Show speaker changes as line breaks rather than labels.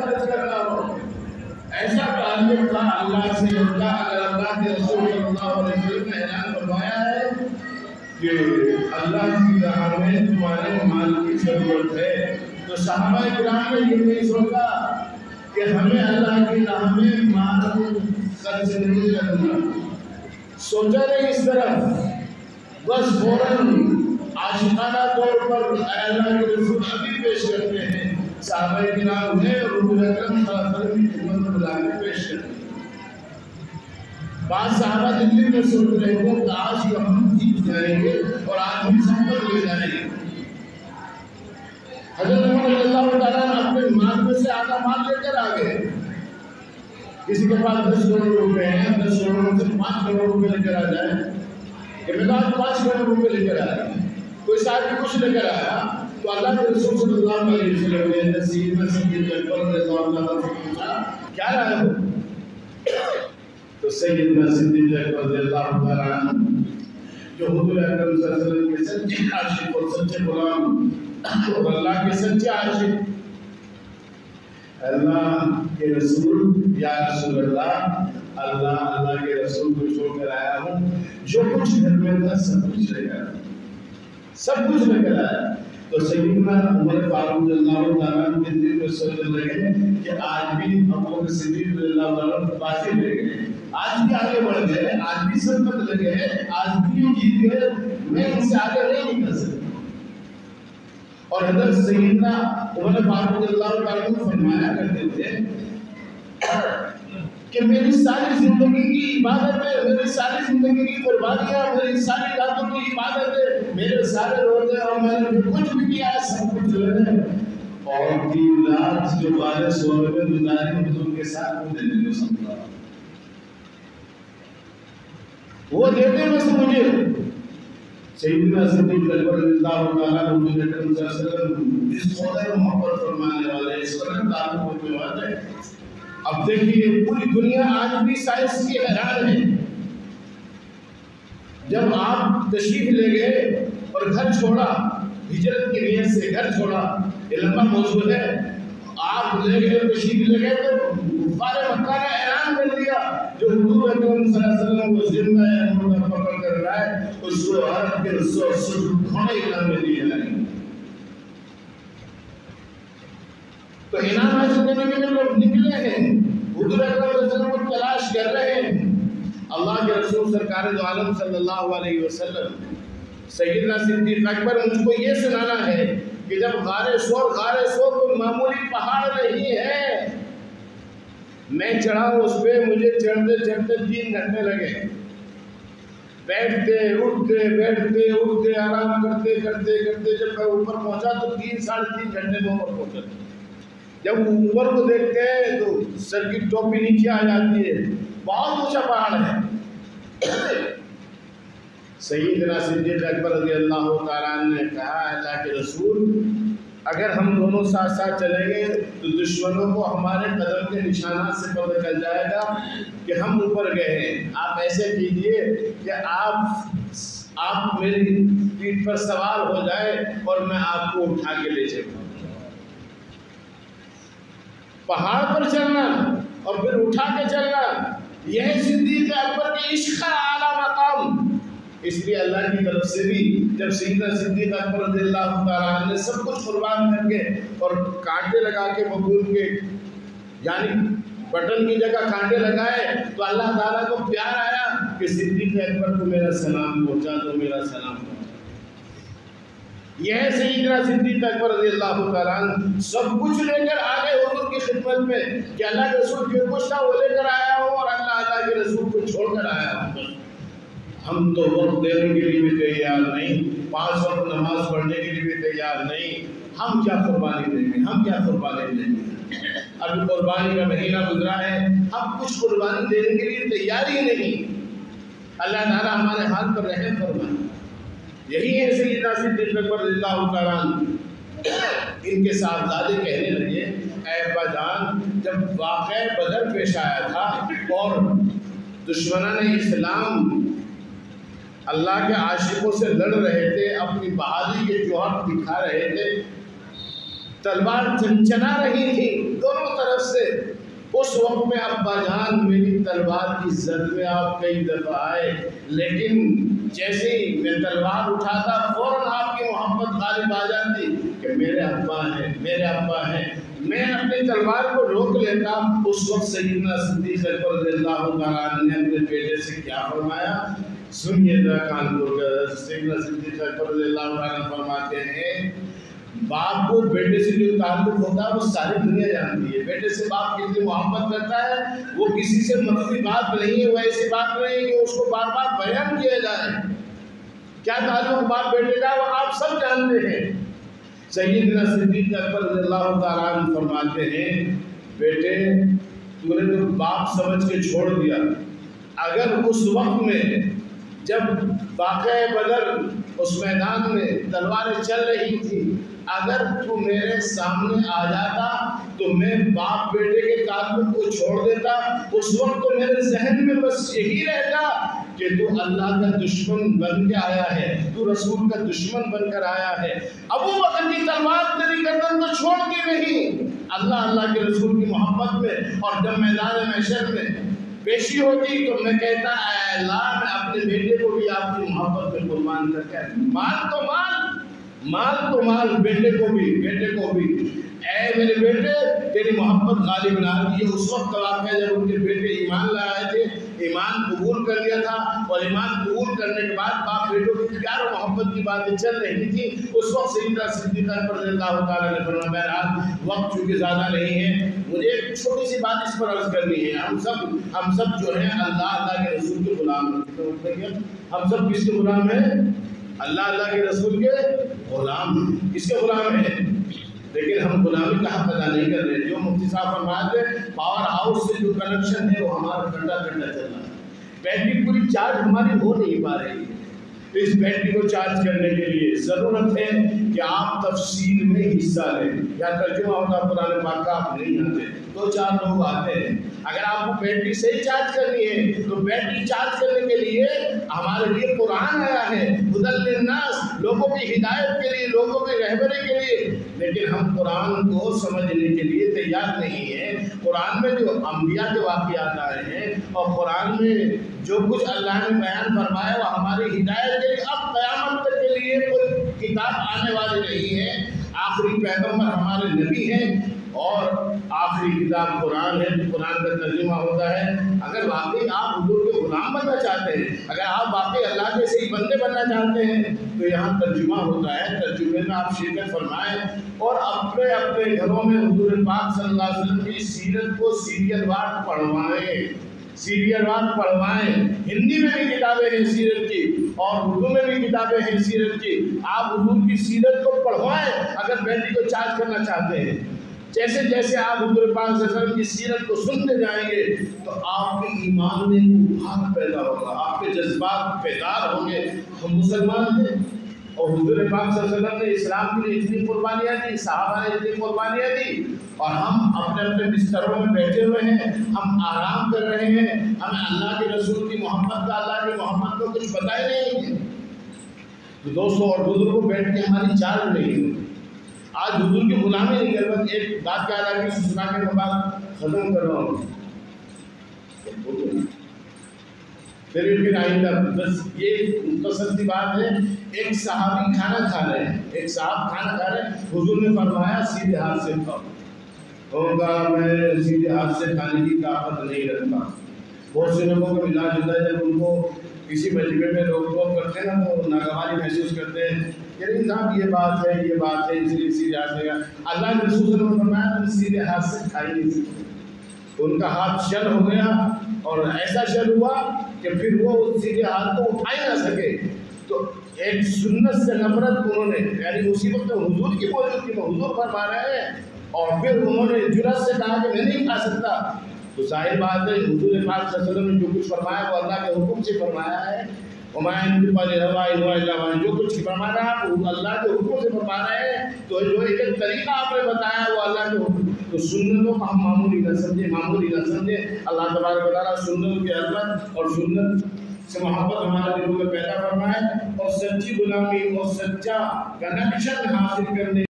خرچ کرنا ہو. ایسا تعلق تھا اللہ سے ان کا. اگر اللہ کے رسول صلی اللہ علیہ وسلم نے اعلان فرمایا ہے کہ اللہ کی راہ میں تمہارے مال کی ضرورت ہے، تو صحابہ کرام نے یہ نہیں سوچا کہ ہمیں اللہ کی راہ میں مال خرچ نہیں کرنا. سوچا نہیں اس طرف، بس فوراً عاشقانہ طور پر اللہ کے رسول ابھی پیش کرتے ہیں. صحابہ کرام ہیں اور حضور اکرم صلی اللہ علیہ وسلم کی خدمت میں لا کے پیش کرتے ہیں. بعض صحابہ دلی میں سوچ رہے تھے کہ آج تو ہم جیت جائیں گے اور آج ہم سفر لے جائیں گے. حضرت عمر رضی اللہ تعالیٰ اپنے مال میں سے آدھا مال لے کر آ گئے. کسی کے پاس 10 کروڑ روپے ہیں، 10 کروڑ میں سے 5 کروڑ روپے لے کر آ جائے کہ میں 5 کروڑ روپے لے کر آیا. کوئی صاحب کچھ لے کر آیا تو اللہ کے رسول صلی اللہ علیہ وسلم نے نصیب میں صدیق اکبر رضی اللہ عنہ سے پوچھا کیا رائے ہو؟ تو سیدنا صدیق اکبر رضی اللہ تعالیٰ عنہ جو حضور اکرم صلی اللہ علیہ وسلم کے سچے عاشق اور سچے غلام اور اللہ کے سچے عاشق، اللہ کے رسول یا رسول اللہ کے رسول کو چھوڑ کر آیا ہوں، جو کچھ گھر میں تھا سب کچھ لے کر آیا. تو سیدنا عمر فاروق رضی اللہ تعالیٰ عنہ کے دل میں سوچنے لگے کہ آج بھی ابو بکر صدیق رضی اللہ تعالیٰ عنہ بازی لے گئے، آج بھی آگے بڑھ گئے، آج بھی سبقت لگے ہیں، آج بھی جیت گئے، میں ان سے آگے نہیں نکل سکتا. اور حضرت سیدنا عمر فاروق رضی اللہ تعالیٰ عنہ فرمایا کرتے تھے کہ میری ساری زندگی کی عبادت ہے، میری ساری زندگی کی قربانیاں، میری ساری راتوں کی عبادت ہے، میرے سارے روزے اور میں نے کچھ بھی کیا ہے سب کچھ ہے. اور 3 رات جو 12 سو میں گزاری حضور کے ساتھ وہ دینے کو سمجھا، وہ دیتے بس مجھے. سیدنا صدیق اکبر رضی اللہ تعالیٰ عنہ حضور اکرم صلی اللہ علیہ وسلم اس قدر محبت فرمانے والے، اس قدر تعلق ہونے والے. اب دیکھیے پوری دنیا آج بھی سائنس کی حیران ہے. جب آپ تشریف لے گئے اور گھر چھوڑا، ہجرت کی نیت سے گھر چھوڑا، یہ لمبا موضوع ہے. آپ لے گئے تشریف لے گئے تو کفار مکہ نے اعلان کر دیا جو حضور اکرم صلی اللہ علیہ وسلم کو زندہ ہے مردہ پکڑ کر رہا ہے اس کو عرب کے رسول کھونے انعام میں دیے جائیں گے. تو انعام حاصل کرنے کے لیے لوگ نکلے ہیں، حضور اکرم صلی اللہ علیہ وسلم کو تلاش کر رہے ہیں. اللہ کے رسول سرکار دو عالم صلی اللہ علیہ وسلم سیدنا صدیق اکبر مجھ کو یہ سنانا ہے کہ جب غار سور کوئی معمولی پہاڑ نہیں ہے، میں چڑھا اس پہ، مجھے چڑھتے 3 گھنٹے لگے. بیٹھتے اٹھتے آرام کرتے جب میں اوپر پہنچا تو 3-3.5 گھنٹے میں اوپر پہنچا. جب اوپر کو دیکھتے ہیں تو سر کی ٹوپی نیچے آ جاتی ہے، بہت اونچا پہاڑ ہے. سیدنا صدیق اکبر رضی اللہ تعالیٰ عنہ نے کہا اللہ کے رسول اگر ہم دونوں ساتھ ساتھ چلیں گے تو دشمنوں کو ہمارے قدم کے نشانات سے پتہ چل جائے گا کہ ہم اوپر گئے ہیں. آپ ایسے کیجئے کہ آپ میری پیٹھ پر سوار ہو جائے اور میں آپ کو اٹھا کے لے چلوں. پہاڑ پر چلنا اور پھر اٹھا کے چلنا، یہ صدیق اکبر کے عشق کا اعلیٰ مقام. اس لیے اللہ کی طرف سے بھی جب سیدنا صدیق اکبر رضی اللہ تعالیٰ عنہ نے سب کچھ قربان کر کے اور کانٹے لگا کے ببول کے یعنی بٹن کی جگہ کانٹے لگائے تو اللہ تعالیٰ کو پیار آیا کہ صدیق اکبر کو میرا سلام پہنچا دو، میرا سلام پہنچا. یہ سیدنا صدیق اکبر رضی اللہ تعالیٰ عنہ سب کچھ لے کر آگے حضور کی خدمت میں کہ اللہ کے رسول جو کچھ تھا وہ لے کر آیا ہوں اور اللہ کے رسول کو چھوڑ کر آیا ہوں. ہم تو وقت دینے کے لیے بھی تیار نہیں، 5 وقت نماز پڑھنے کے لیے بھی تیار نہیں. ہم کیا قربانی دیں گے؟ ابھی قربانی کا مہینہ گزرا ہے، ہم کچھ قربانی دینے کے لیے تیار ہی نہیں. اللہ تعالیٰ ہمارے حال پر رحم فرمائے. یہی ہے سیدنا صدیق اکبر رضی اللہ تعالیٰ عنہ. ان کے صاحبزادے کہنے لگے اے ابا جان جب واقعہ بدر پیش آیا تھا اور دشمنان اسلام اللہ کے عاشقوں سے لڑ رہے تھے، اپنی بہادری کے جوہر دکھا رہے تھے، تلوار چنچنا رہی تھی، دونوں طرف उस वक्त में अब्बा जान मेरी तलवार की जद में आप कई दफ़ा आए, लेकिन जैसे ही मैं तलवार उठाता फौरन आपकी मोहब्बत गालिब आ जाती कि मेरे अब्बा हैं, मेरे अब्बा हैं। मैं अपनी तलवार को रोक लेता। उस वक्त सैयदना सिद्दीक़ अकबर रज़ियल्लाहु तआला अन्हु ने अपने बेटे से क्या फरमाया, सुनिएगा कानपुर का। सैयदना सिद्दीक़ अकबर रज़ियल्लाहु तआला फरमाते हैं, बाप को बेटे से जो ताल्लुक होता है वो सारी दुनिया जानती है। बेटे से बाप कितनी मोहब्बत करता है, वो किसी से मतली बात नहीं है, वैसी बात नहीं है कि उसको बार बार बयान किया जाए। क्या ताल्लुक बाप बेटे का वो आप सब जानते हैं। सैयदना सिद्दीक़ अकबर रज़ियल्लाहु तआला अन्हु फरमाते हैं, बेटे तूने तो बाप समझ के छोड़ दिया, अगर उस वक्त में जब वाक़या बदर उस मैदान में तलवारें चल रही थी, अगर तू मेरे सामने आ जाता तो मैं बाप बेटे के ताल्लुक को छोड़ देता। उस वक्त तो मेरे जहन में बस यही रहता कि तू अल्लाह का दुश्मन बन के आया है, तू रसूल का दुश्मन बनकर आया है। अबू बकर की तलवार तेरी गर्दन को छोड़ती नहीं, अल्लाह अल्लाह के रसूल की मोहब्बत में। और जब मैदान महशर में पेशी होती तो मैं कहता, ऐ अल्लाह मैं अपने बेटे को भी आपकी मोहब्बत में कुर्बान करके, माल तो माल, बेटे को भी ऐ मेरे बेटे तेरी मोहब्बत गालिब ना आ। ये उस वक्त का वाक़या जब उनके बेटे ईमान लाए थे, ईमान कबूल कर लिया था, और ईमान कबूल करने के बाद बाप बेटों की प्यार और मोहब्बत की बातें चल रही थी। उस वक्त सैयदना सिद्दीक़ अकबर रज़ियल्लाहु तआला ने फरमाया, बहरहाल वक्त चूँकि ज़्यादा नहीं है, मुझे एक छोटी सी बात इस पर अर्ज़ करनी है। हम सब जो हैं अल्लाह के रसूल के गुलाम हैं। हम सब किसके गुलाम हैं? अल्लाह के रसूल के गुलाम हैं। किसके गुलाम हैं? लेकिन हम गुलामी का हक अदा नहीं कर रहे। जो मुफ्ती साहब फरमाते पावर हाउस से जो कनेक्शन है वो हमारा ठंडा चल रहा है। बैटरी पूरी चार्ज हमारी हो नहीं पा रही है। तो इस बैटरी को चार्ज करने के लिए ज़रूरत है कि आप तफसील में हिस्सा लें। या तर्जुमा होता कुरान पाक का, आप नहीं आते, 2-4 लोग आते हैं। अगर आपको बैटरी सही चार्ज करनी है तो बैटरी चार्ज करने के लिए हमारे लिए कुरान आया है, हुदल लिन्नास, लोगों की हिदायत के लिए, लोगों की रहबरी के लिए। लेकिन हम कुरान को समझने के लिए तैयार नहीं है। कुरान में जो अंबिया के वाक़ियात आए हैं और कुरान में जो कुछ अल्लाह ने बयान फरमाया वो हमारी हिदायत के लिए, अब क़यामत तक के लिए कोई किताब आने वाली नहीं है। आखिरी पैगम्बर हमारे नबी हैं और आखिरी किताब कुरान है। कुरान का तर्जुमा होता है। अगर वाकई आप हुजूर के गुलाम बनना चाहते हैं, अगर आप वाकई अल्लाह के सही बंदे बनना चाहते हैं, तो यहाँ तर्जुमा होता है। तर्जुमे में आप शिरकत फरमाएं और अपने अपने घरों में हुजूर पाक सल्लल्लाहु अलैहि वसल्लम की सीरत को सीरियलवार पढ़वाएं, सीरियलवार पढ़वाएं। हिंदी में भी किताबें हैं सीरत की और उर्दू में भी किताबें हैं सीरत की। आप हुजूर की सीरत को पढ़वाएं अगर बैटरी को चार्ज करना चाहते हैं। जैसे जैसे आप हुजूर पाक सल्लल्लाहु अलैहि वसल्लम की सीरत को सुनते जाएंगे तो आपके ईमान में उभार पैदा होगा, आपके जज्बात बेदार होंगे। हम मुसलमान हैं और हुजूर पाक सल्लल्लाहु अलैहि वसल्लम ने इस्लाम के लिए इतनी कुर्बानियाँ दी, सहाबा ने इतनी कुर्बानियाँ दी, और हम अपने अपने बिस्तरों में बैठे हुए हैं, हम आराम कर रहे हैं। हमें अल्लाह के रसूल की मोहब्बत का, अल्लाह की मोहब्बत को कुछ पता ही नहीं है। तो दोस्तों और बुजुर्गों बैठ के हमारी चार्ज नहीं होती। आज हुजूर की गुलामी नहीं कर। बस एक बात क्या आ रही है, सुनाने के बाद खत्म कर रहा हूँ, फिर आइंदा। बस ये मुख्तसर सी बात है। एक सहाबी खाना खा रहे हैं, एक साहब खाना खा रहे हैं, हुजूर ने फरमाया सीधे हाथ से खाओ। होगा मैं सीधे हाथ से खाने की ताकत नहीं रखता। बहुत से लोगों को मिला जुला जब उनको किसी मजबे में रोक टोक करते हैं ना तो नागवारी महसूस करते हैं, यानी साहब ये बात है इसलिए सीधे हाथ से। अल्लाह के रसूल ने फरमाया तुम सीधे हाथ से खा ही नहीं सकते। उनका हाथ शल हो गया और ऐसा शल हुआ कि फिर वो सीधे हाथ को उठा ही ना सके। तो एक सुन्नत से नफरत उन्होंने, यानी उसी वक्त हुजूर की मौजूदगी में हुजूर फरमा रहे हैं और फिर उन्होंने जुरत से कहा कि मैं नहीं खा सकता। तो जाहिर बात है हुजूर पाक सल्लल्लाहु अलैहि वसल्लम ने जो कुछ फरमाया वो अल्लाह के हुक्म से फरमाया है। जो कुछ फरमाना है वो अल्लाह के हुक्म से फरमा रहे हैं। तो जो एक तरीका आपने बताया वो अल्लाह के हुक्म, तो सुन्नतों को हम मामूली न समझे। अल्लाह तबारक व तआला सुन्नत की अज़मत और सुन्नत से मोहब्बत हमारे दिलों में पैदा फरमाए और सच्ची गुलामी और सच्चा कनेक्शन हासिल करने